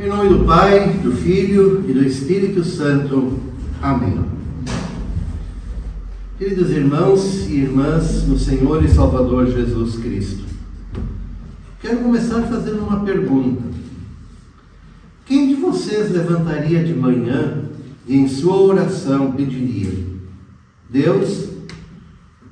Em nome do Pai, do Filho e do Espírito Santo. Amém. Queridos irmãos e irmãs no Senhor e Salvador Jesus Cristo, quero começar fazendo uma pergunta. Quem de vocês levantaria de manhã e em sua oração pediria: Deus,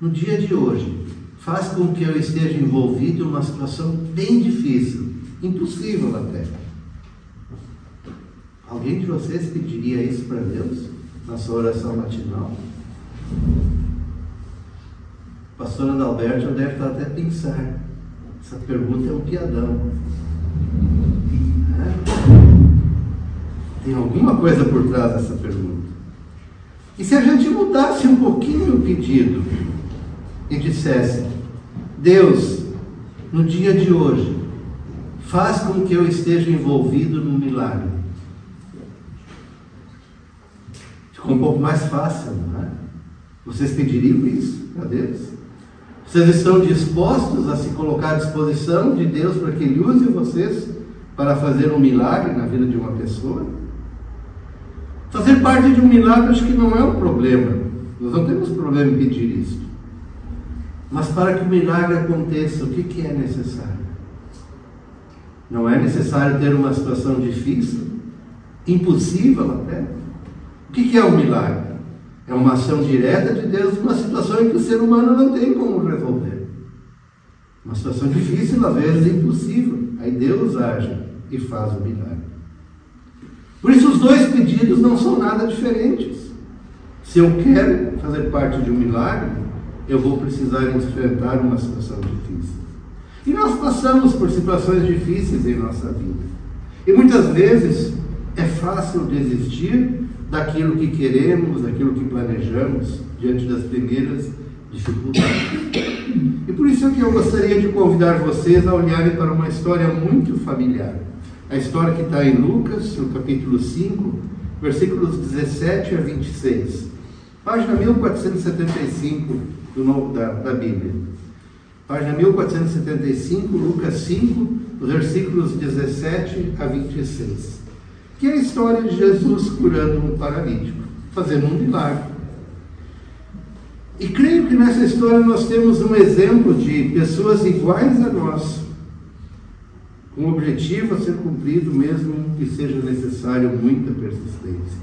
no dia de hoje, faz com que eu esteja envolvido em uma situação bem difícil, impossível até? Alguém de vocês pediria isso para Deus na sua oração matinal? A pastora Adalberto já deve estar até pensar. Essa pergunta é um piadão. Tem alguma coisa por trás dessa pergunta. E se a gente mudasse um pouquinho o pedido e dissesse: Deus, no dia de hoje, faz com que eu esteja envolvido num milagre? Ficou um pouco mais fácil, não é? Vocês pediriam isso para Deus? Vocês estão dispostos a se colocar à disposição de Deus para que Ele use vocês para fazer um milagre na vida de uma pessoa? Fazer parte de um milagre acho que não é um problema. Nós não temos problema em pedir isso. Mas para que o milagre aconteça, o que é necessário? Não é necessário ter uma situação difícil, impossível até? O que é um milagre? É uma ação direta de Deus numa situação em que o ser humano não tem como resolver. Uma situação difícil, às vezes impossível. Aí Deus age e faz o milagre. Por isso os dois pedidos não são nada diferentes. Se eu quero fazer parte de um milagre, eu vou precisar enfrentar uma situação difícil. E nós passamos por situações difíceis em nossa vida. E muitas vezes é fácil desistir daquilo que queremos, daquilo que planejamos, diante das primeiras dificuldades. E por isso é que eu gostaria de convidar vocês a olharem para uma história muito familiar. A história que está em Lucas, no capítulo 5, versículos 17 a 26. Página 1475 da Bíblia. Página 1475, Lucas 5, versículos 17 a 26. Que é a história de Jesus curando um paralítico, fazendo um milagre. E creio que nessa história nós temos um exemplo de pessoas iguais a nós, com um objetivo a ser cumprido, mesmo que seja necessário muita persistência.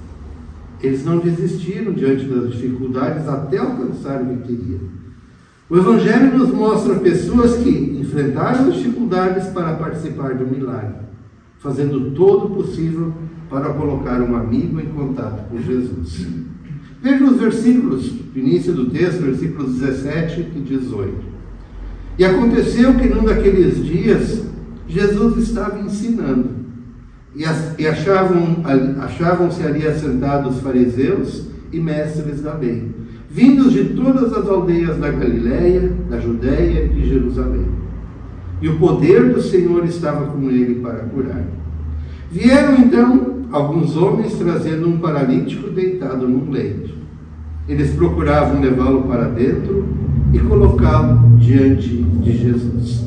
Eles não desistiram diante das dificuldades até alcançar o que queriam. O Evangelho nos mostra pessoas que enfrentaram as dificuldades para participar do milagre, fazendo todo o possível para colocar um amigo em contato com Jesus. Veja os versículos, do início do texto, versículos 17 e 18. E aconteceu que num daqueles dias, Jesus estava ensinando, e achavam-se ali assentados fariseus e mestres da lei, vindos de todas as aldeias da Galileia, da Judéia e de Jerusalém. E o poder do Senhor estava com ele para curar. Vieram então alguns homens trazendo um paralítico deitado num leito. Eles procuravam levá-lo para dentro e colocá-lo diante de Jesus.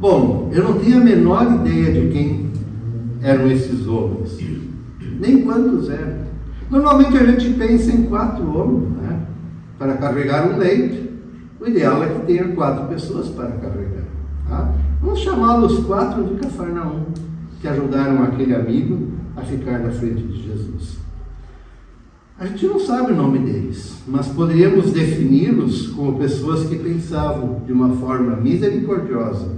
Bom, eu não tinha a menor ideia de quem eram esses homens, nem quantos eram. Normalmente a gente pensa em 4 homens, né, para carregar um leito. O ideal é que tenha 4 pessoas para carregar. Tá? Vamos chamá-los 4 de Cafarnaum, que ajudaram aquele amigo a ficar na frente de Jesus. A gente não sabe o nome deles, mas poderíamos defini-los como pessoas que pensavam de uma forma misericordiosa,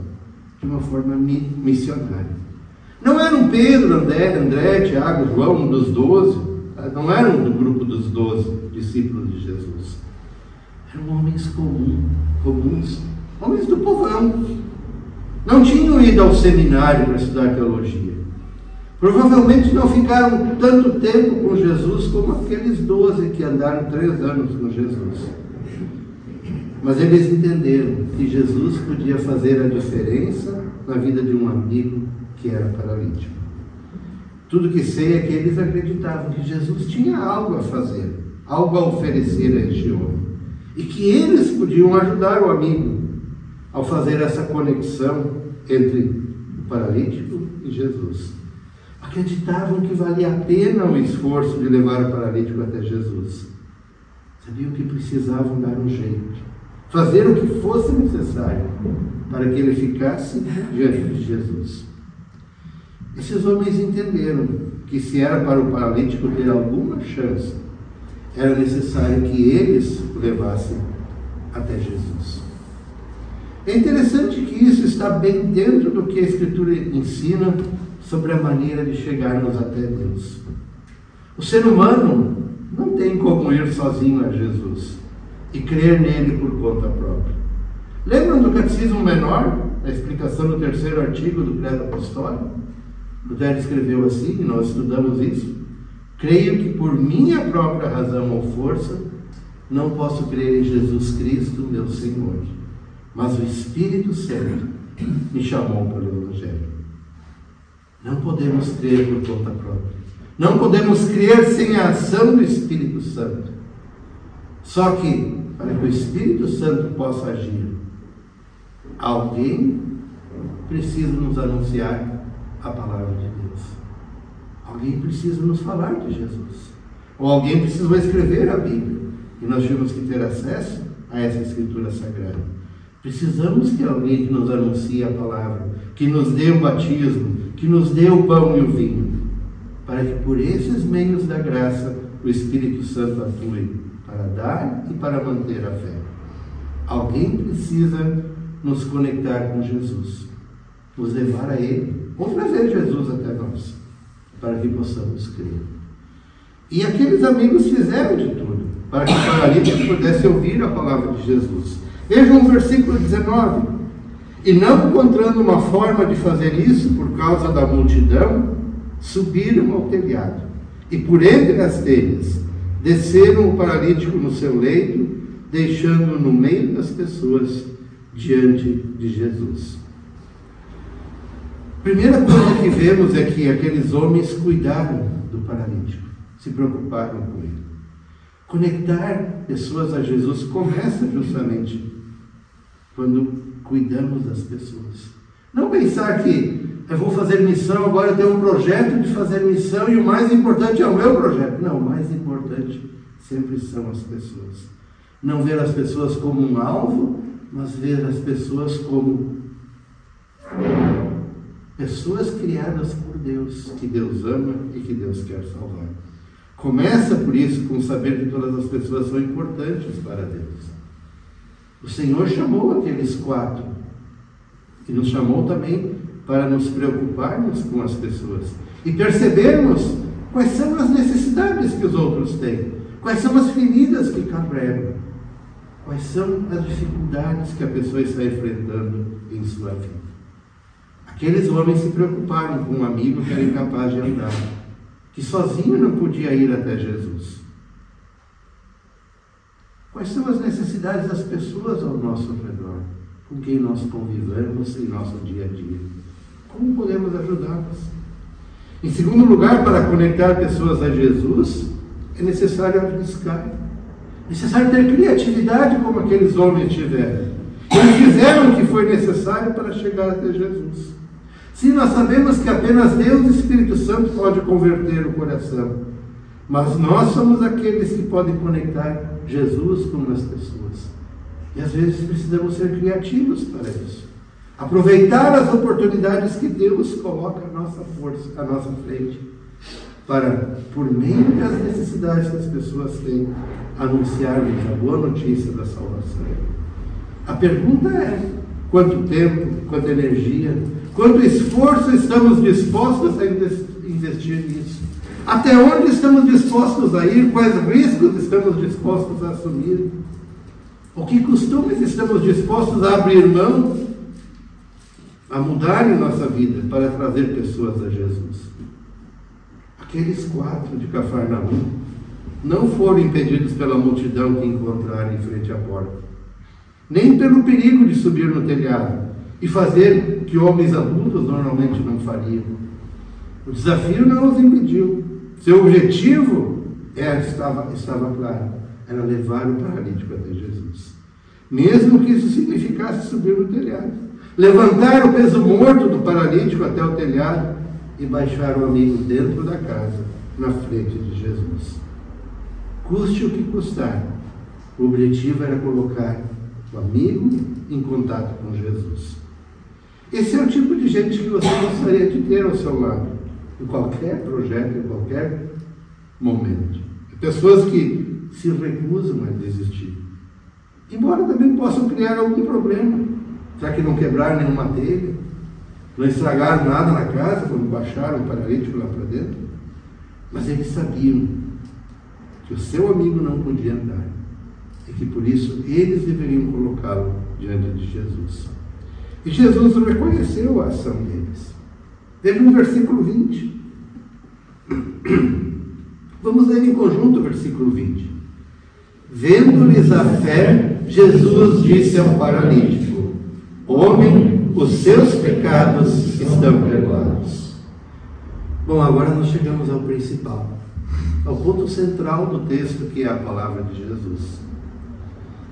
de uma forma missionária. Não eram Pedro, André, Tiago, João, um dos 12, tá? Não eram do grupo dos 12 discípulos de Jesus. Eram homens comuns, homens do povão. Não tinham ido ao seminário para estudar teologia. Provavelmente não ficaram tanto tempo com Jesus como aqueles 12 que andaram 3 anos com Jesus. Mas eles entenderam que Jesus podia fazer a diferença na vida de um amigo que era paralítico. Tudo que sei é que eles acreditavam que Jesus tinha algo a fazer, algo a oferecer a este homem. E que eles podiam ajudar o amigo ao fazer essa conexão entre o paralítico e Jesus. Acreditavam que valia a pena o esforço de levar o paralítico até Jesus. Sabiam que precisavam dar um jeito, fazer o que fosse necessário para que ele ficasse diante de Jesus. Esses homens entenderam que se era para o paralítico ter alguma chance, era necessário que eles o levassem até Jesus. É interessante que isso está bem dentro do que a Escritura ensina sobre a maneira de chegarmos até Deus. O ser humano não tem como ir sozinho a Jesus e crer nele por conta própria. Lembram do Catecismo Menor, a explicação do 3º artigo do Credo Apostólico? Lutero escreveu assim, e nós estudamos isso: creio que por minha própria razão ou força não posso crer em Jesus Cristo, meu Senhor, mas o Espírito Santo me chamou pelo Evangelho. Não podemos crer por conta própria. Não podemos crer sem a ação do Espírito Santo. Só que, para que o Espírito Santo possa agir, alguém precisa nos anunciar a palavra de Deus. Alguém precisa nos falar de Jesus. Ou alguém precisa escrever a Bíblia. E nós temos que ter acesso a essa Escritura Sagrada. Precisamos que alguém que nos anuncie a palavra, que nos dê o batismo, que nos dê o pão e o vinho, para que por esses meios da graça o Espírito Santo atue para dar e para manter a fé. Alguém precisa nos conectar com Jesus, nos levar a Ele, ou trazer Jesus até nós, para que possamos crer. E aqueles amigos fizeram de tudo para que o paralítico pudesse ouvir a palavra de Jesus. Vejam o versículo 19. E não encontrando uma forma de fazer isso por causa da multidão, subiram ao telhado, e por entre as telhas desceram o paralítico no seu leito, deixando-o no meio das pessoas diante de Jesus. A primeira coisa que vemos é que aqueles homens cuidaram do paralítico, se preocuparam com ele. Conectar pessoas a Jesus começa justamente quando cuidamos das pessoas. Não pensar que eu vou fazer missão, agora eu tenho um projeto de fazer missão e o mais importante é o meu projeto. Não, o mais importante sempre são as pessoas. Não ver as pessoas como um alvo, mas ver as pessoas como pessoas criadas por Deus, que Deus ama e que Deus quer salvar. Começa por isso com saber que todas as pessoas são importantes para Deus. O Senhor chamou aqueles 4 e nos chamou também para nos preocuparmos com as pessoas e percebermos quais são as necessidades que os outros têm, quais são as feridas que carregam, quais são as dificuldades que a pessoa está enfrentando em sua vida. Aqueles homens se preocuparam com um amigo que era incapaz de andar, que sozinho não podia ir até Jesus. Quais são as necessidades das pessoas ao nosso redor, com quem nós convivemos em nosso dia a dia? Como podemos ajudá-las? Em segundo lugar, para conectar pessoas a Jesus, é necessário arriscar. É necessário ter criatividade como aqueles homens tiveram. Eles fizeram o que foi necessário para chegar até Jesus. Sim, nós sabemos que apenas Deus e o Espírito Santo pode converter o coração. Mas nós somos aqueles que podem conectar Jesus com as pessoas. E às vezes precisamos ser criativos para isso. Aproveitar as oportunidades que Deus coloca à nossa frente, para, por meio das necessidades que as pessoas têm, anunciarmos a boa notícia da salvação. A pergunta é: quanto tempo, quanta energia, quanto esforço estamos dispostos a investir nisso? Até onde estamos dispostos a ir? Quais riscos estamos dispostos a assumir? O que costumes estamos dispostos a abrir mão, a mudar em nossa vida para trazer pessoas a Jesus? Aqueles 4 de Cafarnaum não foram impedidos pela multidão que encontraram em frente à porta, nem pelo perigo de subir no telhado e fazer o que homens adultos normalmente não fariam. O desafio não os impediu. Seu objetivo estava claro, era levar o paralítico até Jesus. Mesmo que isso significasse subir no telhado. Levantar o peso morto do paralítico até o telhado e baixar o amigo dentro da casa, na frente de Jesus. Custe o que custar, o objetivo era colocar o amigo em contato com Jesus. Esse é o tipo de gente que você gostaria de ter ao seu lado, em qualquer projeto, em qualquer momento. Pessoas que se recusam a desistir, embora também possam criar algum problema. Será que não quebraram nenhuma telha? Não estragaram nada na casa quando baixaram o paralítico lá para dentro? Mas eles sabiam que o seu amigo não podia andar e que por isso eles deveriam colocá-lo diante de Jesus. E Jesus reconheceu a ação deles. Veja no versículo 20. Vamos ler em conjunto o versículo 20. Vendo-lhes a fé, Jesus disse ao paralítico: homem, os seus pecados estão perdoados. Bom, agora nós chegamos ao principal, ao ponto central do texto, que é a palavra de Jesus.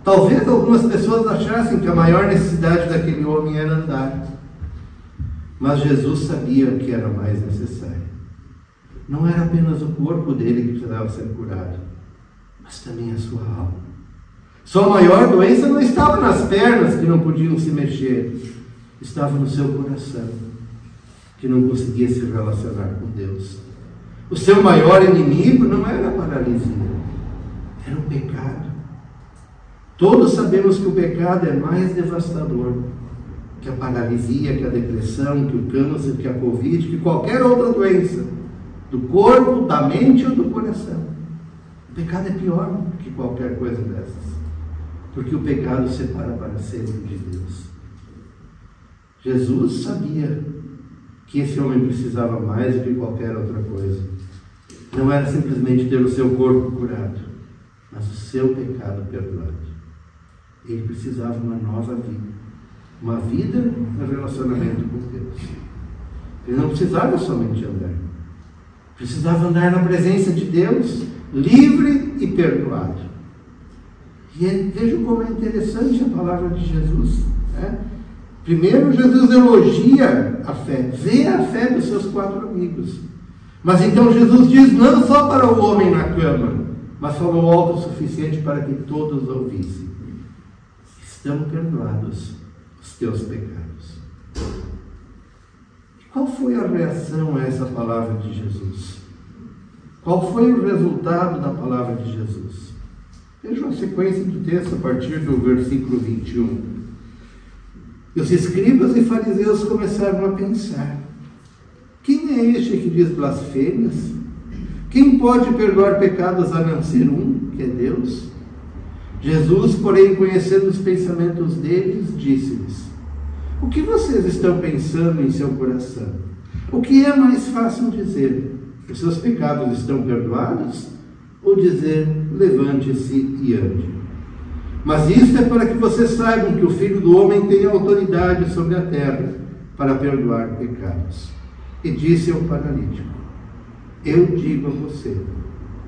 Talvez algumas pessoas achassem que a maior necessidade daquele homem era andar, mas Jesus sabia o que era mais necessário. Não era apenas o corpo dele que precisava ser curado, mas também a sua alma. Sua maior doença não estava nas pernas, que não podiam se mexer, estava no seu coração, que não conseguia se relacionar com Deus. O seu maior inimigo não era a paralisia, era o pecado. Todos sabemos que o pecado é mais devastador que a paralisia, que a depressão, que o câncer, que a Covid, que qualquer outra doença, do corpo, da mente ou do coração. O pecado é pior que qualquer coisa dessas, porque o pecado separa para sempre de Deus. Jesus sabia que esse homem precisava mais do que qualquer outra coisa. Não era simplesmente ter o seu corpo curado, mas o seu pecado perdoado. Ele precisava de uma nova vida, uma vida no relacionamento com Deus. Ele não precisava somente andar, precisava andar na presença de Deus, livre e perdoado. E vejam como é interessante a palavra de Jesus, né? Primeiro, Jesus elogia a fé, vê a fé dos seus 4 amigos. Mas então Jesus diz, não só para o homem na cama, mas falou algo suficiente para que todos ouvissem: estão perdoados os teus pecados. E qual foi a reação a essa palavra de Jesus? Qual foi o resultado da palavra de Jesus? Vejam a sequência do texto a partir do versículo 21. E os escribas e fariseus começaram a pensar: quem é este que diz blasfêmias? Quem pode perdoar pecados a não ser um, que é Deus? Jesus, porém, conhecendo os pensamentos deles, disse-lhes: o que vocês estão pensando em seu coração? O que é mais fácil dizer: os seus pecados estão perdoados? Ou dizer: levante-se e ande? Mas isto é para que vocês saibam que o Filho do Homem tem autoridade sobre a terra para perdoar pecados. E disse ao paralítico: eu digo a você,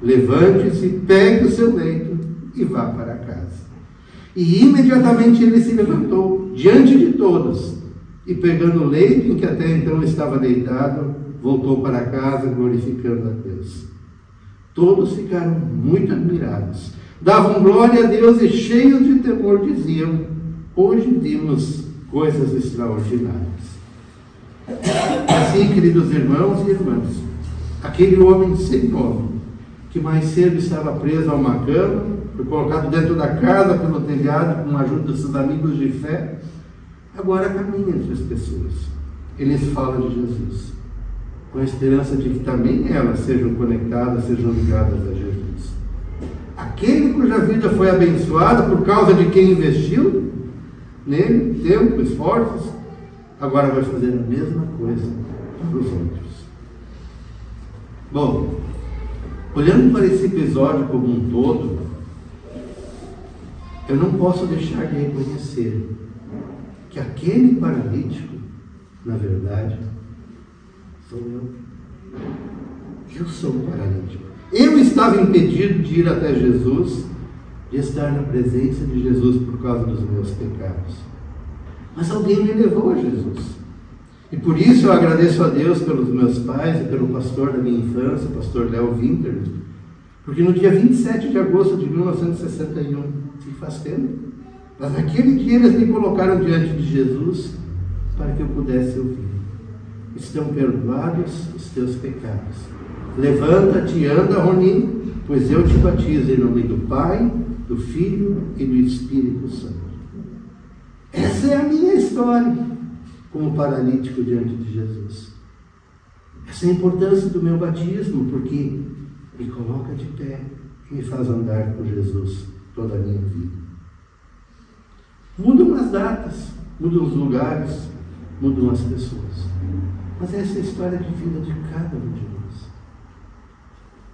levante-se, pegue o seu leito e vá para casa. E imediatamente ele se levantou diante de todos, e pegando o leito em que até então estava deitado, voltou para casa glorificando a Deus. Todos ficaram muito admirados, davam glória a Deus e cheios de temor diziam: hoje vimos coisas extraordinárias. Assim, queridos irmãos e irmãs, aquele homem sem nome, que mais cedo estava preso a uma cama, foi colocado dentro da casa pelo telhado com a ajuda dos seus amigos de fé, agora caminha entre as pessoas. Eles falam de Jesus, com a esperança de que também elas sejam conectadas, sejam ligadas a Jesus. Aquele cuja vida foi abençoada por causa de quem investiu nele, tempo, esforços, agora vai fazer a mesma coisa para os outros. Bom, olhando para esse episódio como um todo, eu não posso deixar de reconhecer que aquele paralítico, na verdade, sou eu. Eu sou o paralítico. Eu estava impedido de ir até Jesus, de estar na presença de Jesus por causa dos meus pecados. Mas alguém me levou a Jesus. E por isso eu agradeço a Deus pelos meus pais e pelo pastor da minha infância, o pastor Léo Winter, porque no dia 27 de agosto de 1961, se faz tempo, mas naquele dia eles me colocaram diante de Jesus para que eu pudesse ouvir. Estão perdoados os teus pecados. Levanta-te e anda, Roni, pois eu te batizo em nome do Pai, do Filho e do Espírito Santo. Essa é a minha história como paralítico diante de Jesus. Essa é a importância do meu batismo, porque me coloca de pé e me faz andar com Jesus toda a minha vida. Mudam as datas, mudam os lugares, mudam as pessoas. Mas essa é a história de vida de cada um de nós.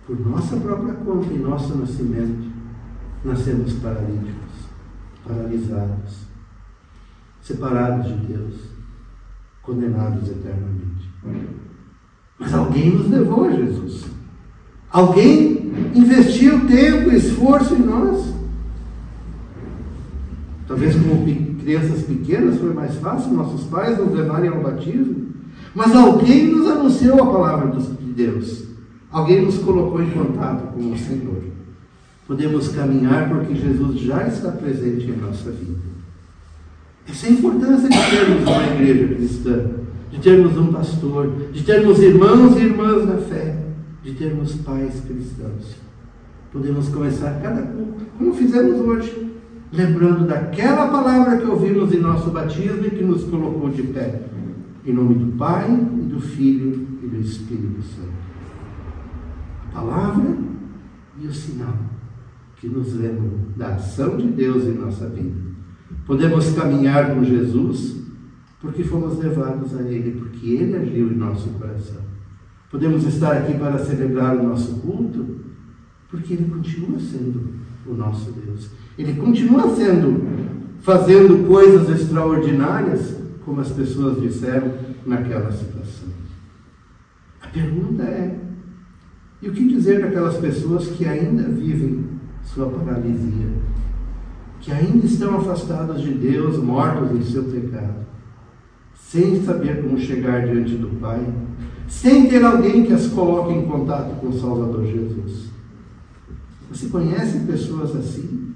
Por nossa própria conta, em nosso nascimento, nascemos paralíticos, paralisados, separados de Deus, condenados eternamente. Mas alguém nos levou a Jesus. Alguém investiu tempo e esforço em nós. Talvez como crianças pequenas foi mais fácil nossos pais nos levarem ao batismo. Mas alguém nos anunciou a palavra de Deus. Alguém nos colocou em contato com o Senhor. Podemos caminhar porque Jesus já está presente em nossa vida. Essa é a importância de termos uma igreja cristã, de termos um pastor, de termos irmãos e irmãs na fé, de termos pais cristãos. Podemos começar cada culto, como fizemos hoje, lembrando daquela palavra que ouvimos em nosso batismo e que nos colocou de pé. Em nome do Pai, e do Filho e do Espírito Santo. A palavra e o sinal que nos lembram da ação de Deus em nossa vida. Podemos caminhar com Jesus porque fomos levados a Ele, porque Ele agiu em nosso coração. Podemos estar aqui para celebrar o nosso culto porque Ele continua sendo o nosso Deus. Ele continua fazendo coisas extraordinárias, como as pessoas disseram naquela situação. A pergunta é: e o que dizer daquelas pessoas que ainda vivem sua paralisia, que ainda estão afastadas de Deus, mortos em seu pecado, sem saber como chegar diante do Pai, sem ter alguém que as coloque em contato com o Salvador Jesus? Você conhece pessoas assim?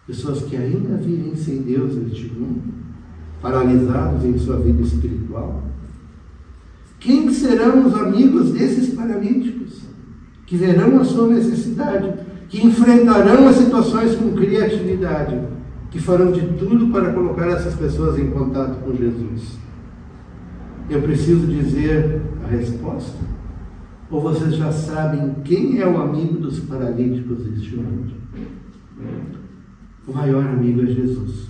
Pessoas que ainda vivem sem Deus neste mundo, paralisados em sua vida espiritual? Quem serão os amigos desses paralíticos que verão a sua necessidade, que enfrentarão as situações com criatividade, que farão de tudo para colocar essas pessoas em contato com Jesus? Eu preciso dizer a resposta? Ou vocês já sabem quem é o amigo dos paralíticos deste mundo? O maior amigo é Jesus.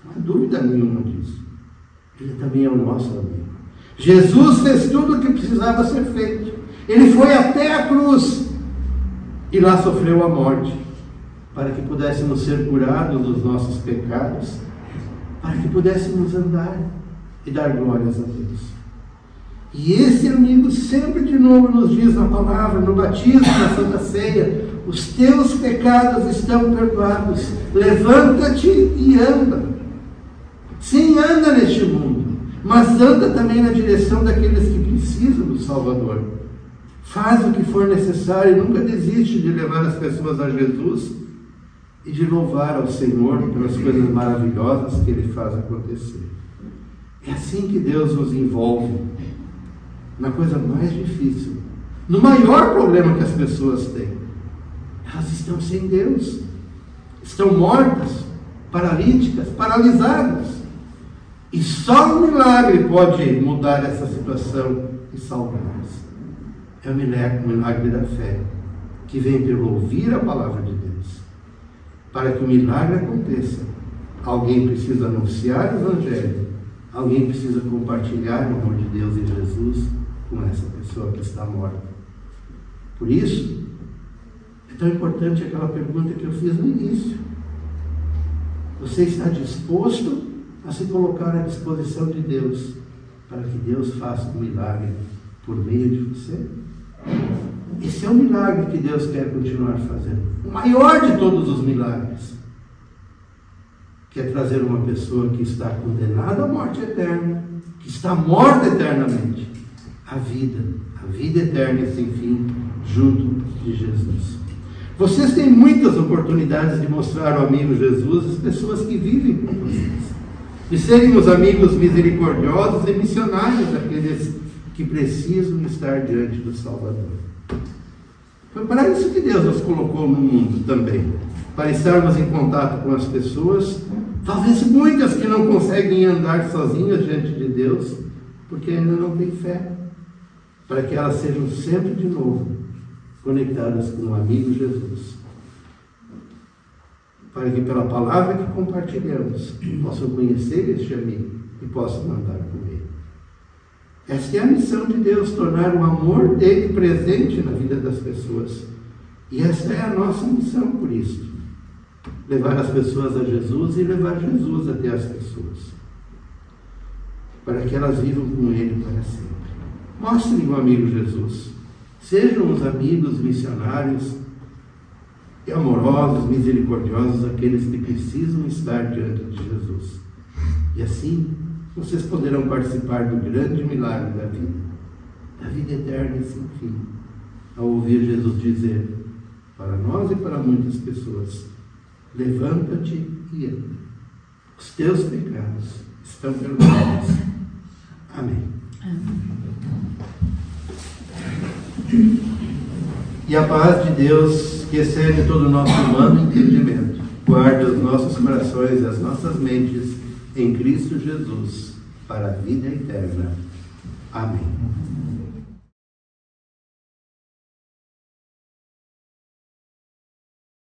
Não há dúvida nenhuma disso. Ele também é o nosso amigo. Jesus fez tudo o que precisava ser feito. Ele foi até a cruz e lá sofreu a morte, para que pudéssemos ser curados dos nossos pecados, para que pudéssemos andar e dar glórias a Deus. E esse amigo sempre de novo nos diz na palavra, no batismo, na Santa Ceia: os teus pecados estão perdoados, levanta-te e anda. Sim, anda neste mundo, mas anda também na direção daqueles que precisam do Salvador. Faz o que for necessário e nunca desiste de levar as pessoas a Jesus e de louvar ao Senhor pelas coisas maravilhosas que Ele faz acontecer. É assim que Deus nos envolve na coisa mais difícil, no maior problema que as pessoas têm. Elas estão sem Deus, estão mortas, paralíticas, paralisadas. E só um milagre pode mudar essa situação e salvá-las. É o milagre da fé, que vem pelo ouvir a palavra de Deus. Para que o milagre aconteça, alguém precisa anunciar o Evangelho, alguém precisa compartilhar o amor de Deus em Jesus com essa pessoa que está morta. Por isso, é tão importante aquela pergunta que eu fiz no início. Você está disposto a se colocar à disposição de Deus para que Deus faça um milagre por meio de você? Esse é o milagre que Deus quer continuar fazendo. O maior de todos os milagres, que é trazer uma pessoa que está condenada à morte eterna que está morta eternamente, a vida eterna e sem fim, junto de Jesus. Vocês têm muitas oportunidades de mostrar ao amigo Jesus as pessoas que vivem com vocês, de serem os amigos misericordiosos e missionários daqueles que precisam estar diante do Salvador. Foi para isso que Deus nos colocou no mundo também, para estarmos em contato com as pessoas, talvez muitas que não conseguem andar sozinhas diante de Deus, porque ainda não têm fé, para que elas sejam sempre de novo conectadas com o amigo Jesus, para que pela palavra que compartilhamos possam conhecer este amigo e possam andar com ele. Esta é a missão de Deus, tornar o amor dele presente na vida das pessoas. E esta é a nossa missão por isso. Levar as pessoas a Jesus e levar Jesus até as pessoas, para que elas vivam com ele para sempre. Mostrem o amigo Jesus. Sejam os amigos missionários e amorosos, misericordiosos, aqueles que precisam estar diante de Jesus. E assim, vocês poderão participar do grande milagre da vida eterna e sem fim, ao ouvir Jesus dizer, para nós e para muitas pessoas, levanta-te e anda. Os teus pecados estão perdoados. Amém. E a paz de Deus, que excede todo o nosso humano entendimento, guarda os nossos corações e as nossas mentes em Cristo Jesus, para a vida eterna. Amém.